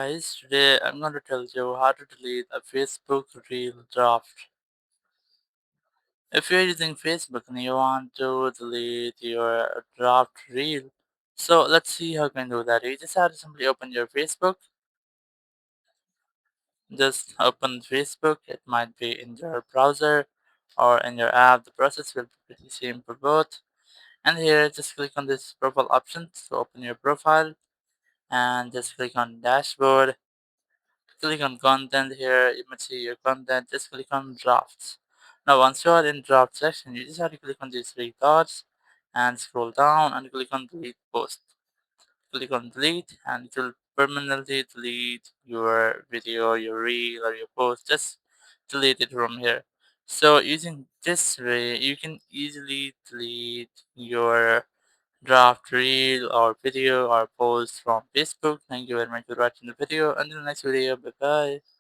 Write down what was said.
Guys, today I'm going to tell you how to delete a Facebook reel draft. If you're using Facebook and you want to delete your draft reel, so let's see how you can do that. You just have to simply open your Facebook. Just open Facebook. It might be in your browser or in your app. The process will be pretty same for both. And here, just click on this profile option to open your profile and just click on dashboard. Click on content here, you might see your content, just click on drafts. Now once you are in draft section, you just have to click on these three dots and scroll down and click on delete post. Click on delete and it will permanently delete your video, your reel or your post. Just delete it from here. So using this way, you can easily delete your draft reel or video or post from Facebook. Thank you very much for watching the video. Until next video, bye bye.